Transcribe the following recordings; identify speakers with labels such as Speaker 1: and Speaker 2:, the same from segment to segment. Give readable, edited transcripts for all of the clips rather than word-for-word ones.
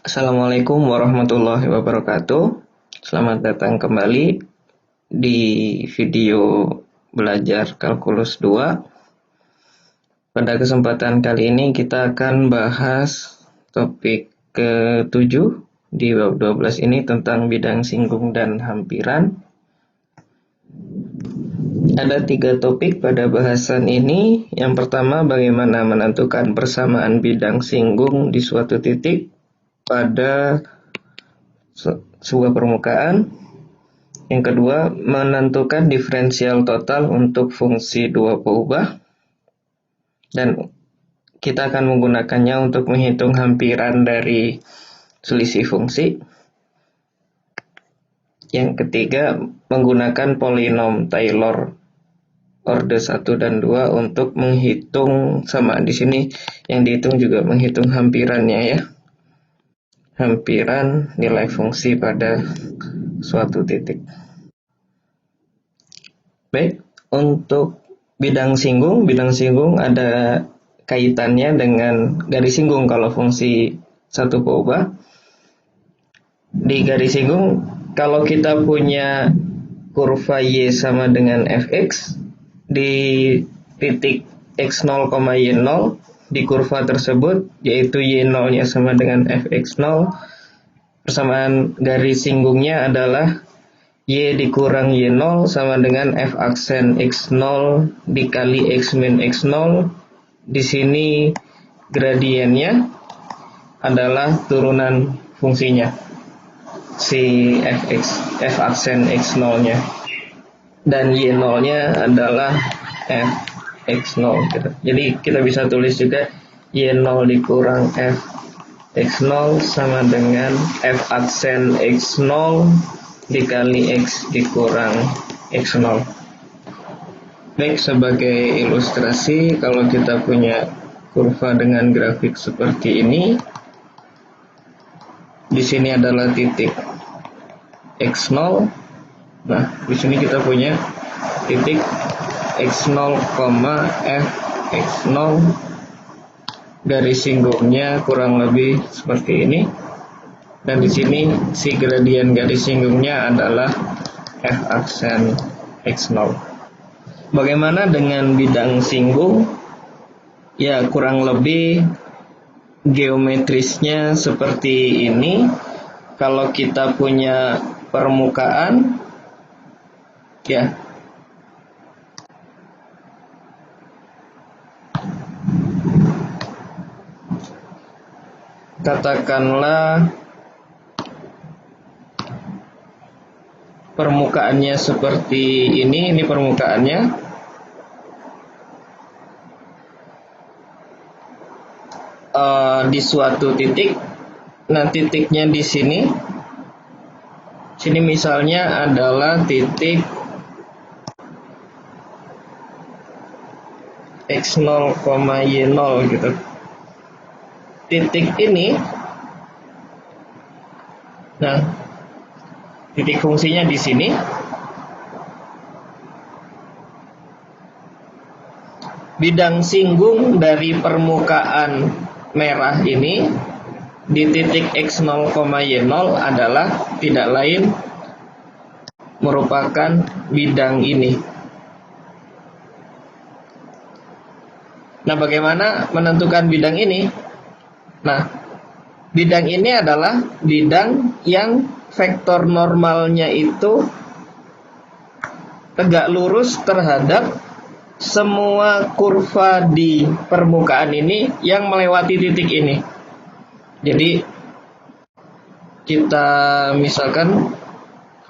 Speaker 1: Assalamualaikum warahmatullahi wabarakatuh. Selamat datang kembali di video belajar kalkulus 2. Pada kesempatan kali ini kita akan bahas topik ke-7 di bab 12 ini tentang bidang singgung dan hampiran. Ada 3 topik pada bahasan ini. Yang pertama, bagaimana menentukan persamaan bidang singgung di suatu titik pada sebuah permukaan. Yang kedua, menentukan diferensial total untuk fungsi dua peubah. Dan kita akan menggunakannya untuk menghitung hampiran dari selisih fungsi. Yang ketiga, menggunakan polinom Taylor orde 1 dan 2 untuk menghitung samaan. Di sini yang dihitung juga menghitung hampirannya ya. Hampiran nilai fungsi pada suatu titik. Baik, untuk bidang singgung ada kaitannya dengan garis singgung kalau fungsi satu peubah. Di garis singgung, kalau kita punya kurva Y sama dengan Fx, di titik x0, y0, di kurva tersebut, yaitu y0-nya sama dengan fx0, persamaan garis singgungnya adalah y dikurang y0 sama dengan f aksen x0 dikali x min x0. Di sini gradiennya adalah turunan fungsinya, si f aksen x0-nya. Dan y0-nya adalah f x0 gitu. Jadi kita bisa tulis juga y0 dikurang f x0 sama dengan f aksen x0 dikali x dikurang x0. Baik, sebagai ilustrasi, kalau kita punya kurva dengan grafik seperti ini, di sini adalah titik x0. Nah, di sini kita punya titik x0, f x0, garis singgungnya kurang lebih seperti ini. Dan di sini si gradien garis singgungnya adalah f aksen x0. Bagaimana dengan bidang singgung? Ya, kurang lebih geometrisnya seperti ini. Kalau kita punya permukaan, ya, katakanlah permukaannya seperti ini permukaannya. Di suatu titik, nah titiknya di sini. Sini misalnya adalah titik x0, y0 gitu. Titik ini, nah titik fungsinya di sini. Bidang singgung dari permukaan merah ini di titik x0, y0 adalah tidak lain merupakan bidang ini. Nah, bagaimana menentukan bidang ini? Nah, bidang ini adalah bidang yang vektor normalnya itu tegak lurus terhadap semua kurva di permukaan ini yang melewati titik ini. Jadi kita misalkan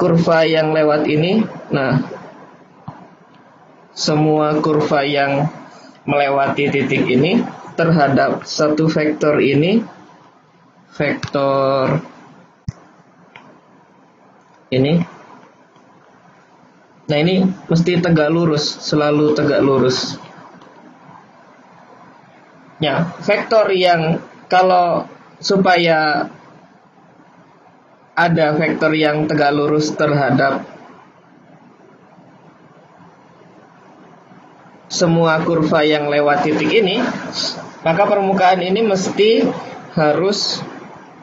Speaker 1: kurva yang lewat ini, nah semua kurva yang melewati titik ini terhadap satu vektor ini, vektor ini. Nah, ini mesti tegak lurus, selalu tegak lurus. Ya, vektor yang kalau supaya ada vektor yang tegak lurus terhadap semua kurva yang lewat titik ini, maka permukaan ini mesti harus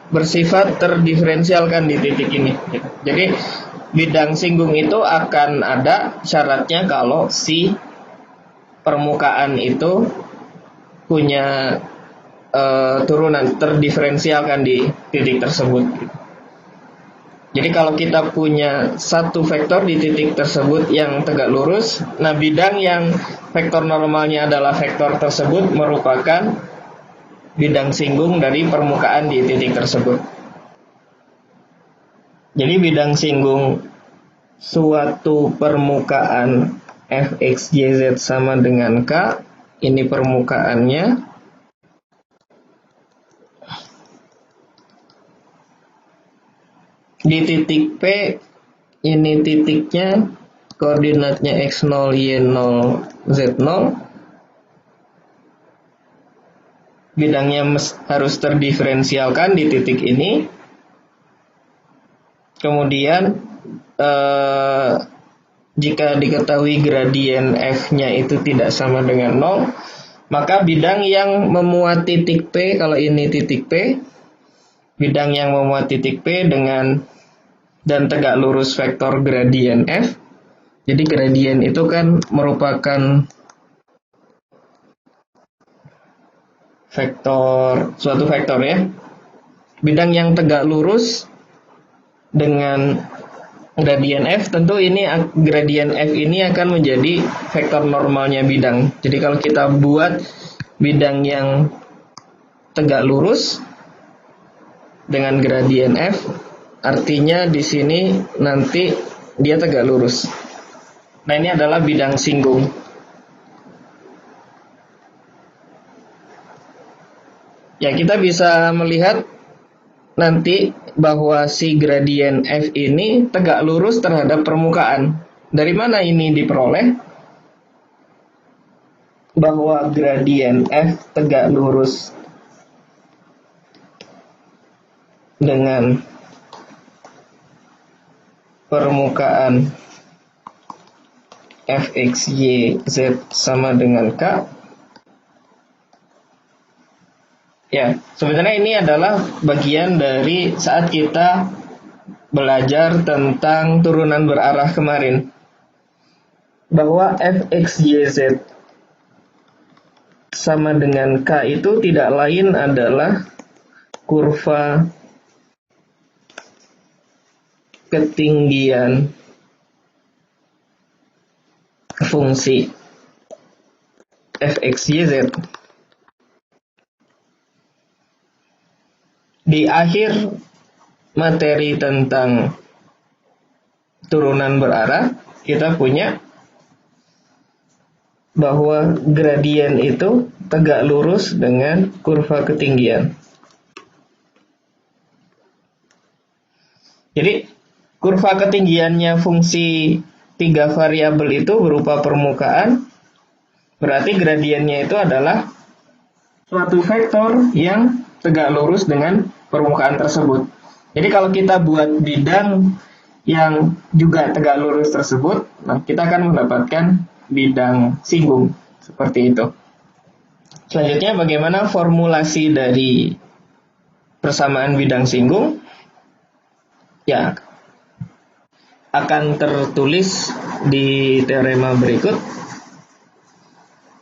Speaker 1: bersifat terdiferensialkan di titik ini. Jadi bidang singgung itu akan ada syaratnya kalau si permukaan itu punya turunan terdiferensialkan di titik tersebut. Jadi kalau kita punya satu vektor di titik tersebut yang tegak lurus, nah bidang yang vektor normalnya adalah vektor tersebut merupakan bidang singgung dari permukaan di titik tersebut. Jadi bidang singgung suatu permukaan fx, yz sama dengan k, ini permukaannya. Di titik P, ini titiknya, koordinatnya x0, y0, z0. Bidangnya harus terdiferensialkan di titik ini. Kemudian jika diketahui gradien f-nya itu tidak sama dengan 0, maka bidang yang memuat titik P, kalau ini titik P, bidang yang memuat titik P dan tegak lurus vektor gradien f. Jadi gradien itu kan merupakan suatu vektor ya. Bidang yang tegak lurus dengan gradien f, tentu ini gradien f ini akan menjadi vektor normalnya bidang. Jadi kalau kita buat bidang yang tegak lurus dengan gradien f, artinya di sini nanti dia tegak lurus. Nah, ini adalah bidang singgung. Ya, kita bisa melihat nanti bahwa si gradien f ini tegak lurus terhadap permukaan. Dari mana ini diperoleh? Bahwa gradien f tegak lurus dengan permukaan fx, y, z sama dengan k. Ya, sebenarnya ini adalah bagian dari saat kita belajar tentang turunan berarah kemarin. Bahwa fx, y, z sama dengan k itu tidak lain adalah kurva ketinggian fungsi fx, y, z. Di akhir materi tentang turunan berarah, kita punya bahwa gradien itu tegak lurus dengan kurva ketinggian. Jadi, kurva ketinggiannya fungsi 3 variabel itu berupa permukaan, berarti gradiennya itu adalah suatu vektor yang tegak lurus dengan permukaan tersebut. Jadi kalau kita buat bidang yang juga tegak lurus tersebut, nah kita akan mendapatkan bidang singgung seperti itu. Selanjutnya, bagaimana formulasi dari persamaan bidang singgung? Ya, akan tertulis di teorema berikut.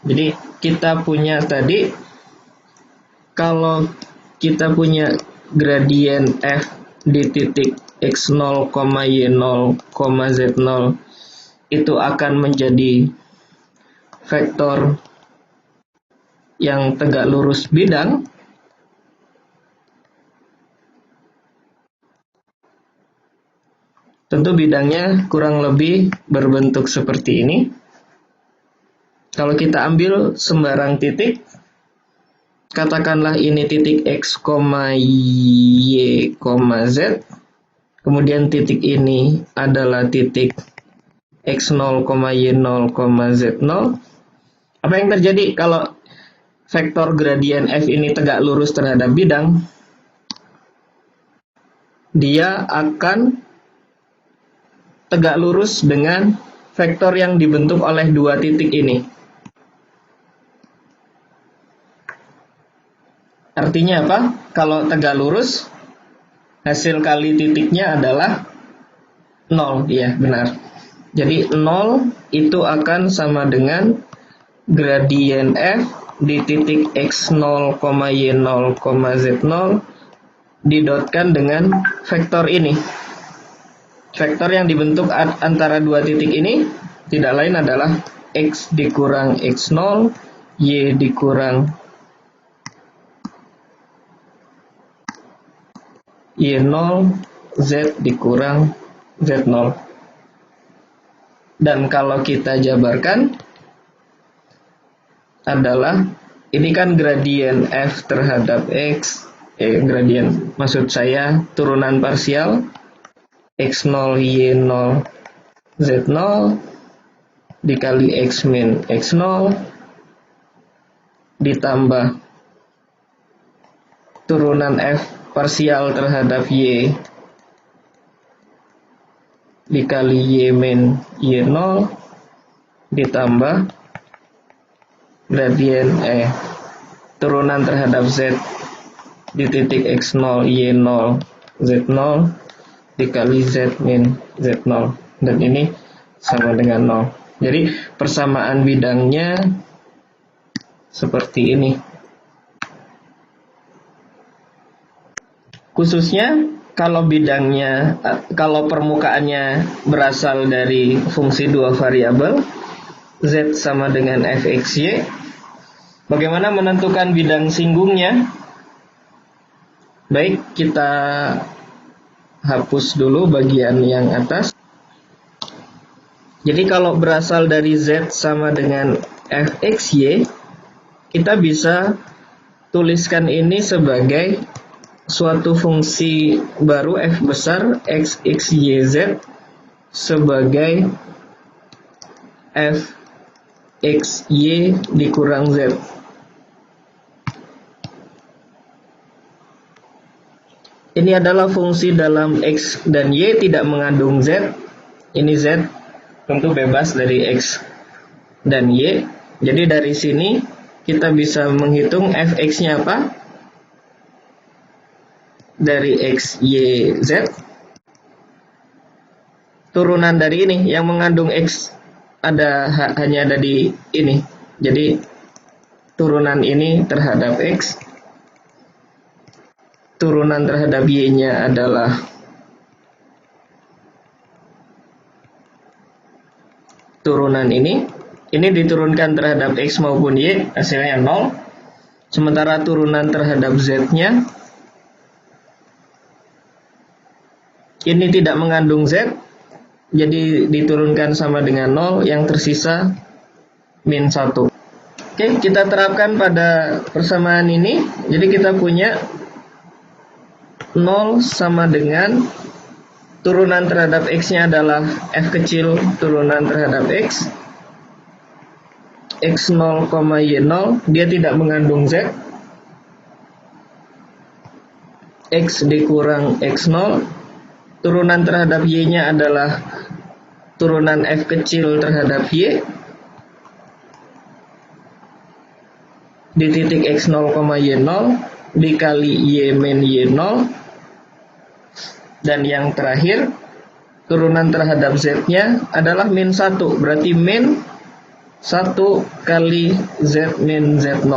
Speaker 1: Jadi kita punya tadi, kalau kita punya gradien f di titik x0, y0, z0 itu akan menjadi vektor yang tegak lurus bidang. Tentu bidangnya kurang lebih berbentuk seperti ini. Kalau kita ambil sembarang titik, katakanlah ini titik x, y, z. Kemudian titik ini adalah titik x0, y0, z0. Apa yang terjadi kalau vektor gradien f ini tegak lurus terhadap bidang? Dia akan tegak lurus dengan vektor yang dibentuk oleh dua titik ini. Artinya apa? Kalau tegak lurus, hasil kali titiknya adalah 0, ya benar. Jadi 0 itu akan sama dengan gradien f di titik x0, y0, z0 didotkan dengan vektor ini. Vektor yang dibentuk antara dua titik ini tidak lain adalah x dikurang x0, y dikurang y0, z dikurang z0. Dan kalau kita jabarkan adalah ini kan gradien f terhadap x, gradien maksud saya turunan parsial x0, y0, z0 dikali x min x0 ditambah turunan f parsial terhadap y dikali y min y0 ditambah gradien turunan terhadap z di titik x0, y0, z0 dikali z min z0, dan ini sama dengan 0. Jadi persamaan bidangnya seperti ini. Khususnya kalau permukaannya berasal dari fungsi dua variabel, z sama dengan fxy, bagaimana menentukan bidang singgungnya? Baik, kita hapus dulu bagian yang atas. Jadi kalau berasal dari z sama dengan fxy, kita bisa tuliskan ini sebagai suatu fungsi baru f besar x, y, z sebagai f x, y dikurang z. Ini adalah fungsi dalam x dan y tidak mengandung z. Ini z tentu bebas dari x dan y. Jadi dari sini kita bisa menghitung fx-nya apa? Dari x, y, z. Turunan dari ini yang mengandung x hanya ada di ini. Jadi turunan ini terhadap x, turunan terhadap y-nya adalah turunan ini diturunkan terhadap x maupun y, hasilnya 0. Sementara turunan terhadap z-nya ini tidak mengandung z, jadi diturunkan sama dengan 0, yang tersisa min 1. Oke, kita terapkan pada persamaan ini. Jadi kita punya 0 sama dengan turunan terhadap x-nya adalah f kecil turunan terhadap x, x0, y0, dia tidak mengandung z, x dikurang x0, turunan terhadap y-nya adalah turunan f kecil terhadap y di titik x0, y0 dikali y min y0, dan yang terakhir turunan terhadap z-nya adalah min 1, berarti min 1 kali z min z0.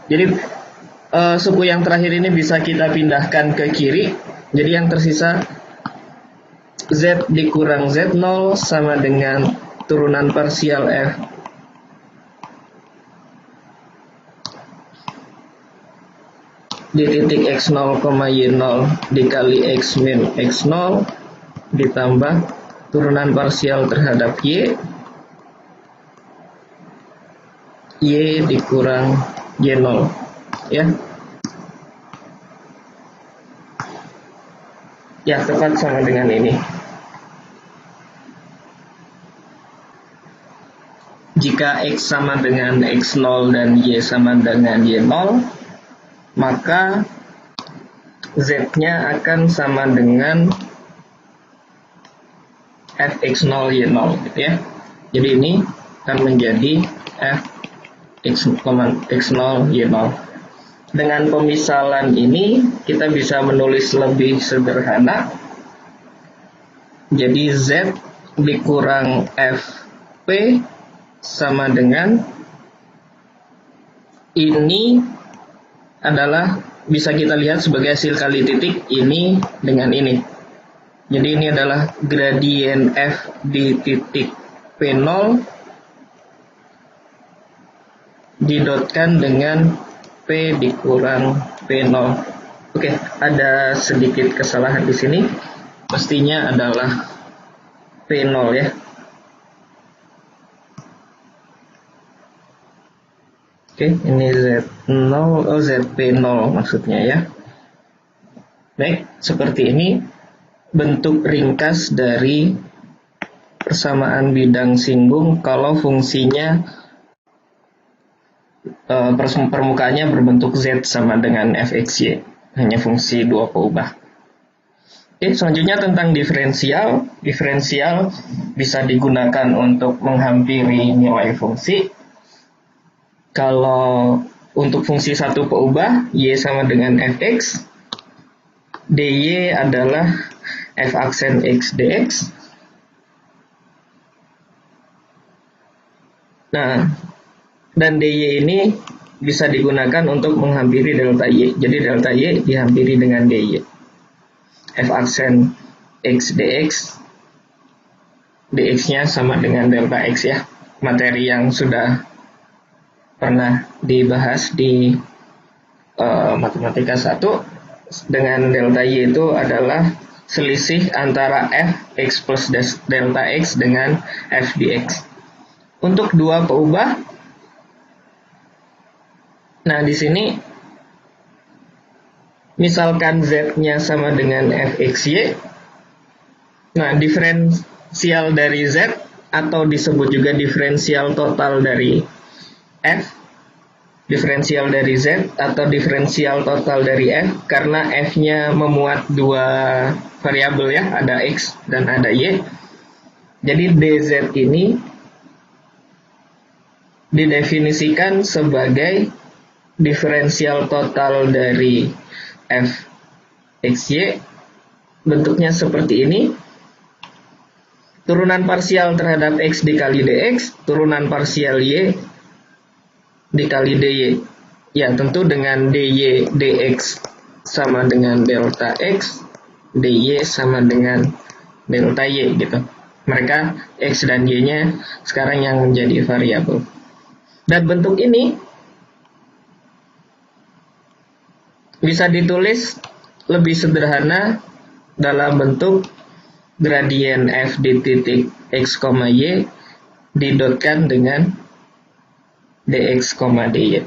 Speaker 1: Jadi suku yang terakhir ini bisa kita pindahkan ke kiri. Jadi yang tersisa z dikurang z0 sama dengan turunan parsial f di titik x0, y0 dikali x min x0 ditambah turunan parsial terhadap y dikurang y0, ya. Ya, tepat sama dengan ini. Jika x sama dengan x0 dan y sama dengan y0, maka z-nya akan sama dengan fx0 y0, gitu ya. Jadi ini akan menjadi f x0 y0. Dengan pemisalan ini kita bisa menulis lebih sederhana. Jadi Z dikurang FP sama dengan ini adalah bisa kita lihat sebagai hasil kali titik ini dengan ini. Jadi ini adalah gradien F di titik P0 didotkan dengan P dikurang P0. Oke, ada sedikit kesalahan di sini. Mestinya adalah P0 ya. Oke, ini Z0, ZP0 maksudnya ya. Baik, seperti ini bentuk ringkas dari persamaan bidang singgung kalau fungsinya permukaannya berbentuk Z sama dengan fxy, hanya fungsi dua peubah. Oke, selanjutnya tentang diferensial. Diferensial bisa digunakan untuk menghampiri nilai fungsi. Kalau untuk fungsi satu peubah, y sama dengan fx, dy adalah f aksen x dx. Nah, dan dy ini bisa digunakan untuk menghampiri delta y. Jadi delta y dihampiri dengan dy. F aksen x dx, dx-nya sama dengan delta x ya. Materi yang sudah pernah dibahas di matematika 1, dengan delta y itu adalah selisih antara f x plus delta x dengan f dx. Untuk dua peubah, nah di sini misalkan z-nya sama dengan fxy, nah diferensial dari z atau disebut juga diferensial total dari f, diferensial dari z atau diferensial total dari f, karena f-nya memuat dua variabel ya, ada x dan ada y. Jadi dz ini didefinisikan sebagai diferensial total dari f xy. Bentuknya seperti ini. Turunan parsial terhadap x dikali dx, turunan parsial y dikali dy. Ya, tentu dengan dy dx sama dengan delta x, dy sama dengan delta y gitu. Mereka x dan y-nya sekarang yang menjadi variabel. Dan bentuk ini bisa ditulis lebih sederhana dalam bentuk gradien f di titik x, y didotkan dengan dx, dy.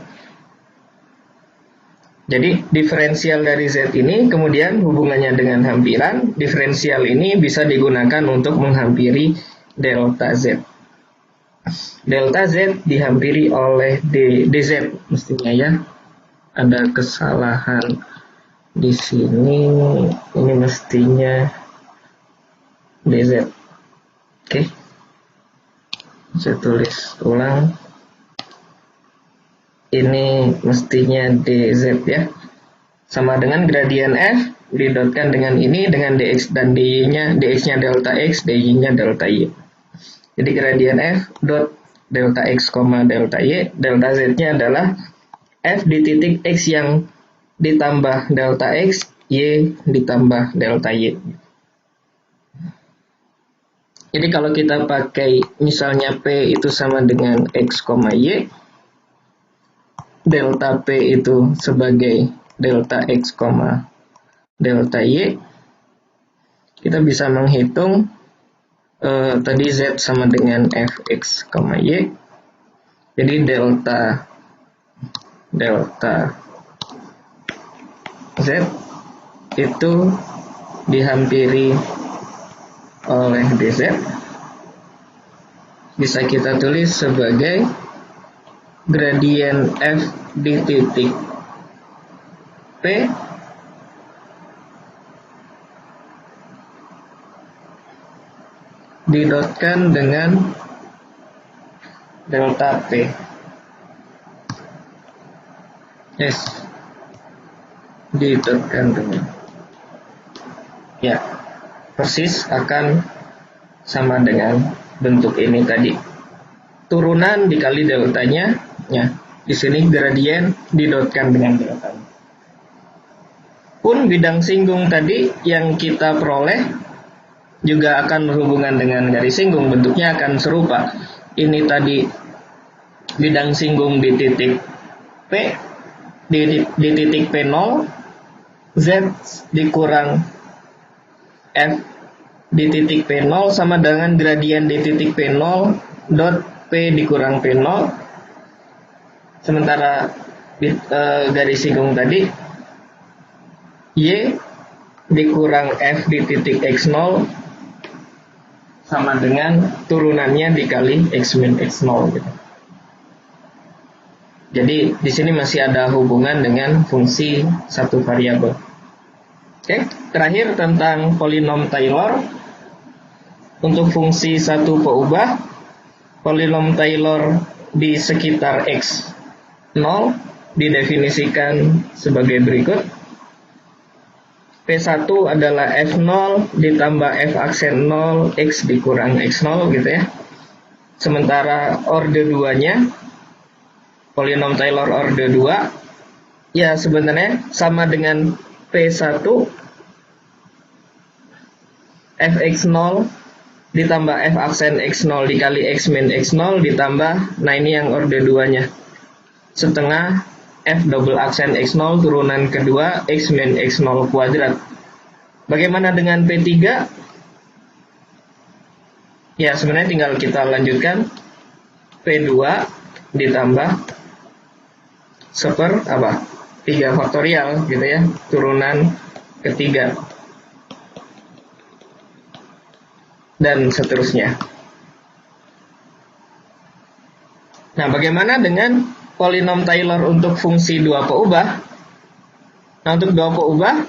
Speaker 1: Jadi diferensial dari z ini kemudian hubungannya dengan hampiran. Diferensial ini bisa digunakan untuk menghampiri delta z. Delta z dihampiri oleh dz mestinya ya. Ada kesalahan di sini. Ini mestinya dz. Oke. Saya tulis ulang. Ini mestinya dz ya. Sama dengan gradien f didotkan dengan ini dengan dx dan dy-nya, dx-nya delta x, dy-nya delta y. Jadi gradien f dot delta x, delta y, delta z-nya adalah f di titik x yang ditambah delta x, y ditambah delta y. Jadi kalau kita pakai misalnya p itu sama dengan x, y, delta p itu sebagai delta x, delta y, kita bisa menghitung tadi z sama dengan fx, y. Jadi delta z itu dihampiri oleh dz, bisa kita tulis sebagai gradien f di titik p didotkan dengan delta p. Yes. didotkan dengan, ya persis akan sama dengan bentuk ini tadi, turunan dikali deltanya, ya di sini gradien didotkan dengan deltanya. Pun bidang singgung tadi yang kita peroleh juga akan berhubungan dengan garis singgung, bentuknya akan serupa. Ini tadi bidang singgung di titik P, di titik P0, Z dikurang F di titik P0 sama dengan gradien di titik P0 dot P dikurang P0. Sementara garis singgung tadi Y dikurang F di titik X0 sama dengan turunannya dikali X min X0 gitu. Jadi di sini masih ada hubungan dengan fungsi satu variabel. Oke, terakhir tentang polinom Taylor. Untuk fungsi satu peubah, polinom Taylor di sekitar X0 didefinisikan sebagai berikut. P1 adalah F0 ditambah F aksen 0 X dikurang X0 gitu ya. Sementara orde 2-nya, polinom Taylor orde 2, ya sebenarnya sama dengan P1 Fx0 ditambah F aksen X0 dikali X min X0 ditambah, nah ini yang orde 2-nya, setengah F double aksen X0 turunan kedua X min X0 kuadrat. Bagaimana dengan P3? Ya sebenarnya tinggal kita lanjutkan. P2 ditambah seper 3 faktorial gitu ya, turunan ketiga, dan seterusnya. Nah, bagaimana dengan polinom Taylor untuk fungsi dua peubah? Nah, untuk dua peubah,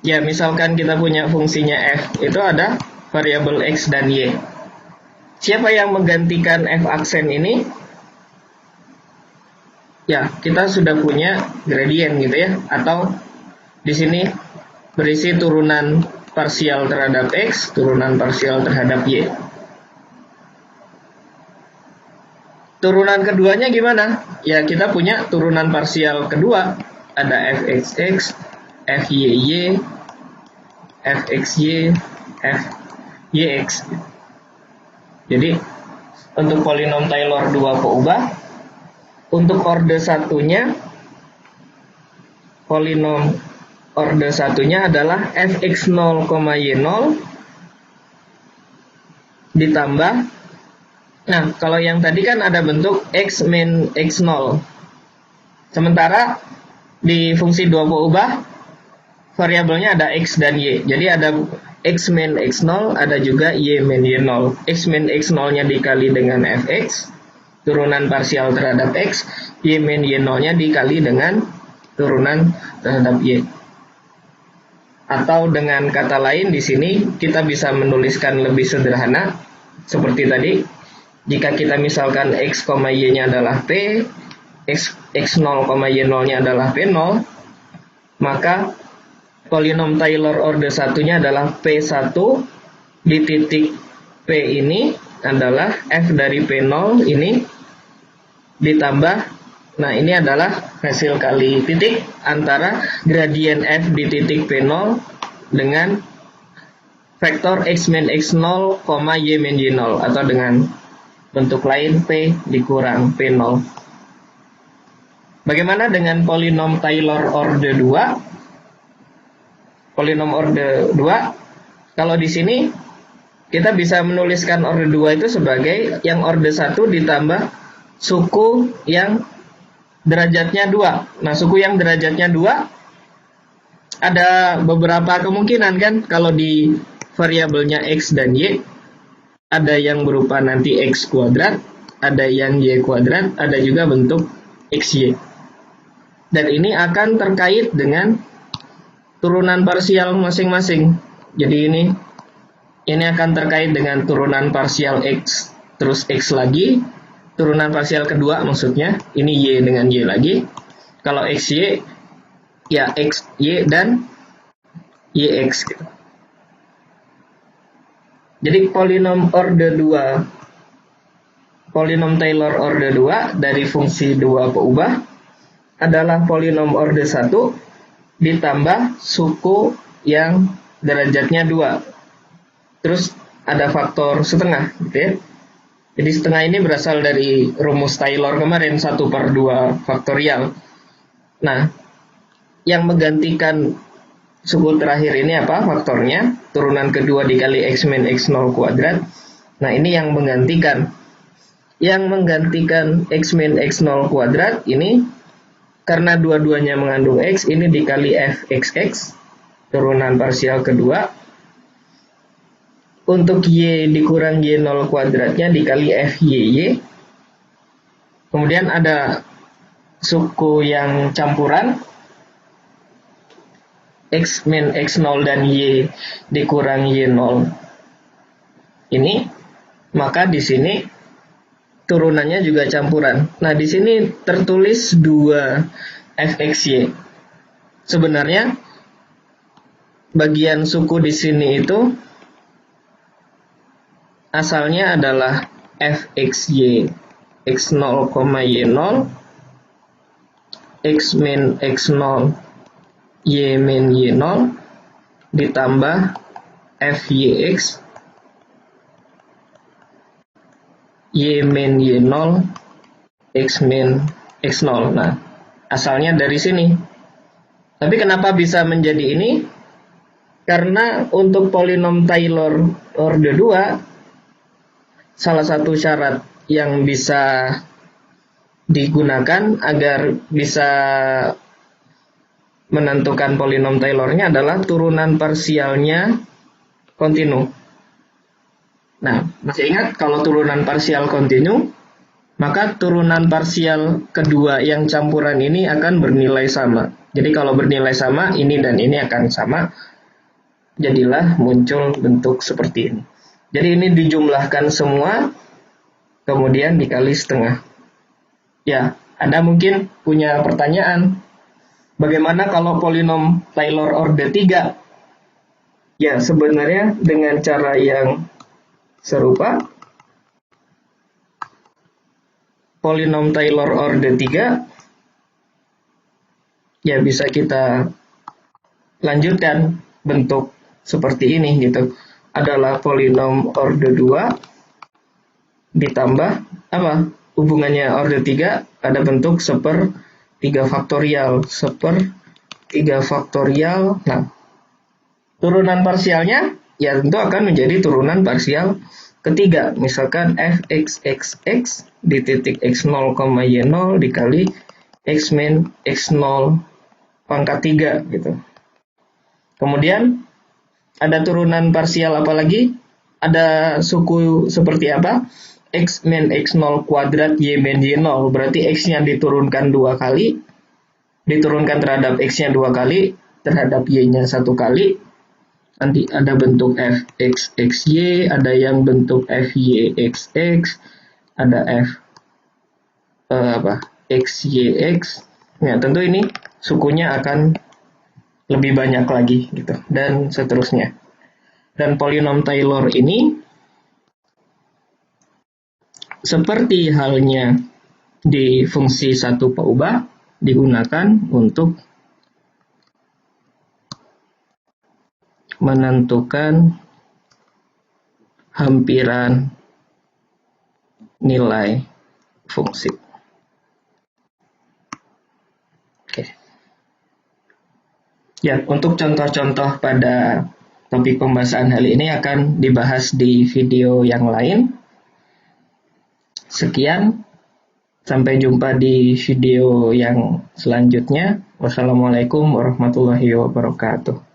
Speaker 1: ya misalkan kita punya fungsinya f, itu ada variabel x dan y. Siapa yang menggantikan f aksen ini? Ya, kita sudah punya gradien gitu ya, atau di sini berisi turunan parsial terhadap x, turunan parsial terhadap y. Turunan keduanya gimana? Ya kita punya turunan parsial kedua, ada fxx, fyy, fxy, fyx. Jadi untuk polinom Taylor dua peubah, untuk orde satunya, polinom orde satunya adalah fx0, y0 ditambah. Nah, kalau yang tadi kan ada bentuk x min x0. Sementara di fungsi dua peubah variabelnya ada x dan y. Jadi ada x min x0, ada juga y min y0. X min x0-nya dikali dengan fx, turunan parsial terhadap x, y min y0-nya dikali dengan turunan terhadap y. Atau dengan kata lain di sini kita bisa menuliskan lebih sederhana seperti tadi. Jika kita misalkan x, y-nya adalah p, x0, y0-nya adalah p0, maka polinom Taylor orde satunya adalah p1 di titik p ini adalah f dari p0 ini ditambah, nah ini adalah hasil kali titik antara gradien f di titik p0 dengan vektor x min x0, y min y0, atau dengan bentuk lain P dikurang P0. Bagaimana dengan polinom Taylor orde 2? Polinom orde 2, kalau di sini kita bisa menuliskan orde 2 itu sebagai yang orde 1 ditambah suku yang derajatnya 2. Nah, suku yang derajatnya 2 ada beberapa kemungkinan kan, kalau di variabelnya x dan y. Ada yang berupa nanti x kuadrat, ada yang y kuadrat, ada juga bentuk xy. Dan ini akan terkait dengan turunan parsial masing-masing. Jadi ini akan terkait dengan turunan parsial x, terus x lagi, turunan parsial kedua maksudnya, ini y dengan y lagi, Kalau XY ya XY dan YX gitu. Jadi polinom Taylor orde 2 dari fungsi 2 peubah adalah polinom orde 1 ditambah suku yang derajatnya 2. Terus ada faktor setengah gitu ya. Jadi setengah ini berasal dari rumus Taylor kemarin, 1/2 faktorial. Nah, yang menggantikan suku terakhir ini apa? Faktornya turunan kedua dikali X min X0 kuadrat. Nah, ini yang menggantikan. Yang menggantikan X min X0 kuadrat ini, karena dua-duanya mengandung X, ini dikali Fxx, turunan parsial kedua. Untuk Y dikurang Y0 kuadratnya dikali FYY. Kemudian ada suku yang campuran, X min X0 dan Y dikurang Y0 ini, maka di sini turunannya juga campuran. Nah, di sini tertulis 2 Fxy. Sebenarnya bagian suku di sini itu asalnya adalah Fxy X0, Y0 X min X0 Y min Y0 ditambah Fyx Y min Y0 X min X0. Nah, asalnya dari sini. Tapi kenapa bisa menjadi ini? Karena untuk polinom Taylor orde 2, salah satu syarat yang bisa digunakan agar bisa menentukan polinom Taylornya adalah turunan parsialnya kontinu. Nah, masih ingat kalau turunan parsial kontinu, maka turunan parsial kedua yang campuran ini akan bernilai sama. Jadi kalau bernilai sama, ini dan ini akan sama. Jadilah muncul bentuk seperti ini. Jadi ini dijumlahkan semua, kemudian dikali setengah. Ya, Anda mungkin punya pertanyaan. Bagaimana kalau polinom Taylor orde 3? Ya, sebenarnya dengan cara yang serupa, polinom Taylor orde 3 ya bisa kita lanjutkan bentuk seperti ini gitu. Adalah polinom orde 2 ditambah apa? Hubungannya orde 3 ada bentuk 1/3 faktorial. Nah, turunan parsialnya ya tentu akan menjadi turunan parsial ketiga. Misalkan Fxxx di titik X0, Y0 dikali X min X0 pangkat 3 gitu. Kemudian ada turunan parsial apa lagi? Ada suku seperti apa? X min X0 kuadrat Y min Y0. Berarti X-nya diturunkan 2 kali. Diturunkan terhadap X-nya 2 kali. Terhadap Y-nya 1 kali. Nanti ada bentuk Fxxy. Ada yang bentuk Fyxx. Ada Xyx. Ya, tentu ini sukunya akan lebih banyak lagi gitu, dan seterusnya. Dan polinom Taylor ini seperti halnya di fungsi satu peubah digunakan untuk menentukan hampiran nilai fungsi. Oke. Ya, untuk contoh-contoh pada topik pembahasan hal ini akan dibahas di video yang lain. Sekian, sampai jumpa di video yang selanjutnya. Wassalamualaikum warahmatullahi wabarakatuh.